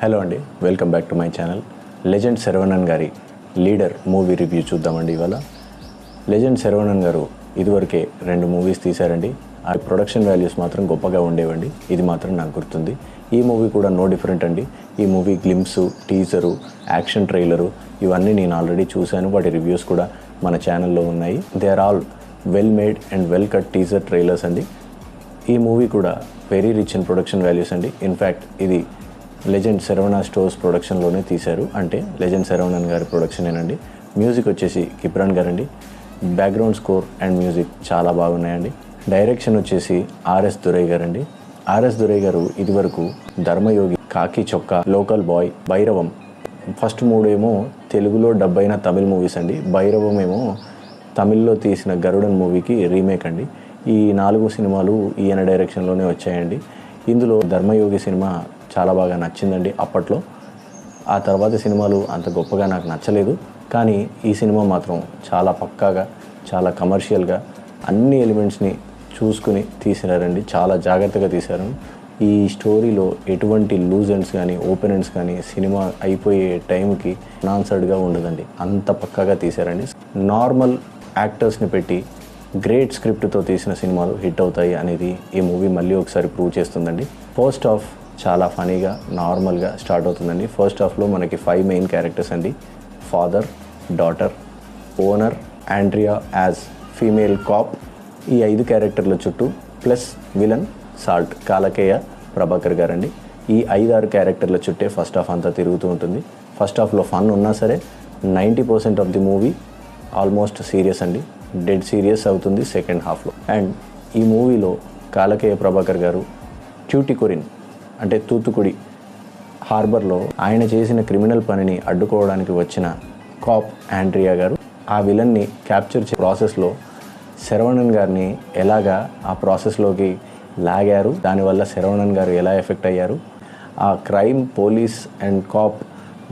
Hello అండి, welcome back to my channel. Legend Saravanan గారి leader movie review చూద్దామండి. ఇవాళ లెజెండ్ శరవణన్ గారు ఇదివరకే 2 మూవీస్ తీశారండి. ఆ ప్రొడక్షన్ వాల్యూస్ మాత్రం గొప్పగా ఉండేవండి. ఇది మాత్రం నాకు గుర్తుంది. ఈ మూవీ కూడా నో డిఫరెంట్ అండి. ఈ మూవీ గ్లిమ్సు, టీజరు, యాక్షన్ ట్రైలరు ఇవన్నీ నేను ఆల్రెడీ చూశాను. వాటి రివ్యూస్ కూడా మన ఛానల్లో ఉన్నాయి. They are all well made and well cut teaser trailers అండి. ఈ మూవీ కూడా very rich in production values అండి. ఇన్ఫ్యాక్ట్ ఇది లెజెండ్ శరవణ స్టోర్స్ ప్రొడక్షన్లోనే తీశారు. అంటే లెజెండ్ శరవణన్ గారి ప్రొడక్షనేనండి. మ్యూజిక్ వచ్చేసి కిప్రాన్ గారండి. బ్యాక్గ్రౌండ్ స్కోర్ అండ్ మ్యూజిక్ చాలా బాగున్నాయండి. డైరెక్షన్ వచ్చేసి ఆర్ఎస్ దురై గారండి. ఆర్ఎస్ దురై గారు ఇదివరకు ధర్మయోగి, కాకి చొక్కా, లోకల్ బాయ్, భైరవం ఫస్ట్ 3 ఏమో తెలుగులో డబ్ అయిన తమిళ్ మూవీస్ అండి. భైరవం ఏమో తమిళ్లో తీసిన గరుడన్ మూవీకి రీమేక్ అండి. ఈ 4 సినిమాలు ఈయన డైరెక్షన్లోనే వచ్చాయండి. ఇందులో ధర్మయోగి సినిమా చాలా బాగా నచ్చిందండి అప్పట్లో. ఆ తర్వాత సినిమాలు అంత గొప్పగా నాకు నచ్చలేదు. కానీ ఈ సినిమా మాత్రం చాలా పక్కాగా, చాలా కమర్షియల్గా అన్ని ఎలిమెంట్స్ని చూసుకుని తీసినారండి. చాలా జాగ్రత్తగా తీశారు. ఈ స్టోరీలో ఎటువంటి లూజ్ ఎండ్స్ కానీ ఓపెన్ ఎండ్స్ కానీ సినిమా అయిపోయే టైంకి అన్ఆన్సర్డ్గా ఉండదండి. అంత పక్కాగా తీశారండి. నార్మల్ యాక్టర్స్ని పెట్టి గ్రేట్ స్క్రిప్ట్తో తీసిన సినిమాలు హిట్ అవుతాయి అనేది ఈ మూవీ మళ్ళీ ఒకసారి ప్రూవ్ చేస్తుందండి. ఫస్ట్ హాఫ్ చాలా ఫనీగా, నార్మల్గా స్టార్ట్ అవుతుందండి. ఫస్ట్ హాఫ్లో మనకి 5 మెయిన్ క్యారెక్టర్స్ అండి. Father, daughter, owner, Andrea as female cop. ఈ 5 క్యారెక్టర్ల చుట్టూ ప్లస్ విలన్ సాల్ట్ కాలకేయ ప్రభాకర్ గారండి. ఈ 5-6 క్యారెక్టర్ల చుట్టే ఫస్ట్ హాఫ్ అంతా తిరుగుతూ ఉంటుంది. ఫస్ట్ హాఫ్లో ఫన్ ఉన్నా సరే 90% of the movie almost serious అండి. డెడ్ సీరియస్ అవుతుంది సెకండ్ హాఫ్లో. అండ్ ఈ మూవీలో కాలకేయ ప్రభాకర్ గారు ట్యూటికోరిన్ అంటే తూత్తుకుడి హార్బర్లో ఆయన చేసిన క్రిమినల్ పనిని అడ్డుకోవడానికి వచ్చిన కాప్ ఆండ్రియా గారు ఆ విలన్ని క్యాప్చర్ చే ప్రాసెస్లో శరవణన్ గారిని ఎలాగా ఆ ప్రాసెస్లోకి లాగారు, దానివల్ల శరవణన్ గారు ఎలా ఎఫెక్ట్ అయ్యారు, ఆ క్రైమ్, పోలీస్ అండ్ కాప్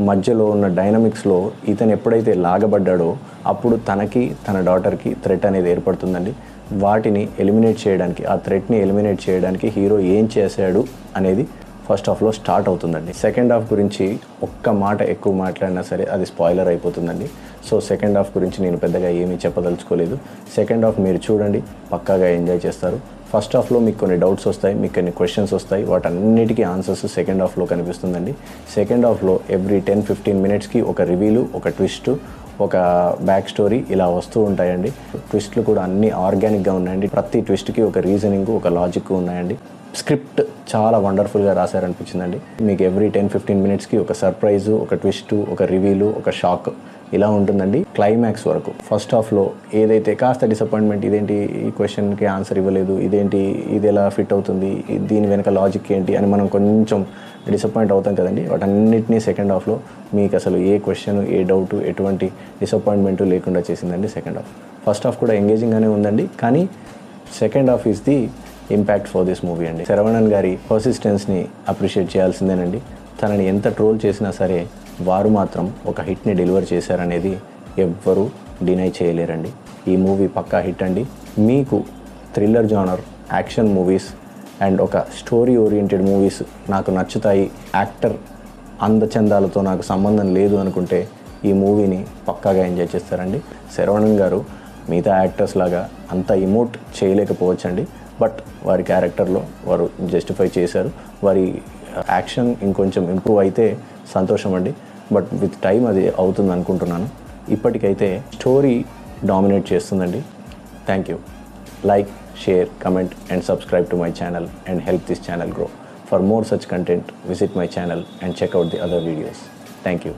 మధ్యలో ఉన్న డైనమిక్స్లో ఇతను ఎప్పుడైతే లాగబడ్డాడో అప్పుడు తనకి, తన డాటర్కి థ్రెట్ అనేది ఏర్పడుతుందండి. వాటిని ఎలిమినేట్ చేయడానికి, ఆ థ్రెట్ని ఎలిమినేట్ చేయడానికి హీరో ఏం చేశాడు అనేది ఫస్ట్ హాఫ్లో స్టార్ట్ అవుతుందండి. సెకండ్ హాఫ్ గురించి ఒక్క మాట ఎక్కువ మాట్లాడినా సరే అది స్పాయిలర్ అయిపోతుందండి. సో సెకండ్ హాఫ్ గురించి నేను పెద్దగా ఏమీ చెప్పదలుచుకోలేదు. సెకండ్ హాఫ్ మీరు చూడండి, పక్కాగా ఎంజాయ్ చేస్తారు. ఫస్ట్ హాఫ్లో మీకు కొన్ని డౌట్స్ వస్తాయి, మీకు కొన్ని క్వశ్చన్స్ వస్తాయి. వాటన్నిటికీ ఆన్సర్స్ సెకండ్ హాఫ్లో కనిపిస్తుందండి. సెకండ్ హాఫ్లో ఎవ్రీ 10-15 మినిట్స్కి ఒక రివీలు, ఒక ట్విస్ట్, ఒక బ్యాక్ స్టోరీ ఇలా వస్తూ ఉంటాయండి. ట్విస్ట్లు కూడా అన్నీ ఆర్గానిక్గా ఉన్నాయండి. ప్రతి ట్విస్ట్కి ఒక రీజనింగ్, ఒక లాజిక్ ఉన్నాయండి. స్క్రిప్ట్ చాలా వండర్ఫుల్గా రాశారనిపించిందండి. మీకు ఎవ్రీ 10-15 మినిట్స్కి ఒక సర్ప్రైజు, ఒక ట్విస్టు, ఒక రివీలు, ఒక షాక్ ఇలా ఉంటుందండి క్లైమాక్స్ వరకు. ఫస్ట్ హాఫ్లో ఏదైతే కాస్త డిసప్పాయింట్మెంట్, ఇదేంటి ఈ క్వశ్చన్కి ఆన్సర్ ఇవ్వలేదు, ఇదేంటి ఇది ఎలా ఫిట్ అవుతుంది, దీని వెనక లాజిక్ ఏంటి అని మనం కొంచెం డిసప్పాయింట్ అవుతాం కదండి. వాటన్నిటినీ సెకండ్ హాఫ్లో మీకు అసలు ఏ క్వశ్చన్, ఏ డౌట్, ఎటువంటి డిసప్పాయింట్మెంట్ లేకుండా చేసిందండి సెకండ్ హాఫ్. ఫస్ట్ హాఫ్ కూడా ఎంగేజింగ్గానే ఉందండి. కానీ second half is the impact for this movie అండి. శరవణన్ గారి పర్సిస్టెన్స్ని అప్రిషియేట్ చేయాల్సిందేనండి. తనని ఎంత ట్రోల్ చేసినా సరే వారు మాత్రం ఒక హిట్ని డెలివర్ చేశారనేది ఎవ్వరూ డినై చేయలేరండి. ఈ మూవీ పక్కా హిట్ అండి. మీకు thriller genre, action movies and ఒక స్టోరీ ఓరియంటెడ్ మూవీస్ నాకు నచ్చుతాయి, యాక్టర్ అందచందాలతో నాకు సంబంధం లేదు అనుకుంటే ఈ మూవీని పక్కాగా ఎంజాయ్ చేస్తారండి. శరవణన్ గారు మిగతా యాక్టర్స్ లాగా అంత ఇమోట్ చేయలేకపోవచ్చండి. బట్ వారి క్యారెక్టర్లో వారు జస్టిఫై చేశారు. వారి యాక్షన్ ఇంకొంచెం ఇంప్రూవ్ అయితే సంతోషం అండి. బట్ విత్ టైం అది అవుతుంది అనుకుంటున్నాను. ఇప్పటికైతే స్టోరీ డామినేట్ చేస్తుందండి. Thank you. Like, share, comment and subscribe to my channel and help this channel grow. For more such content, visit my channel and check out the other videos. Thank you.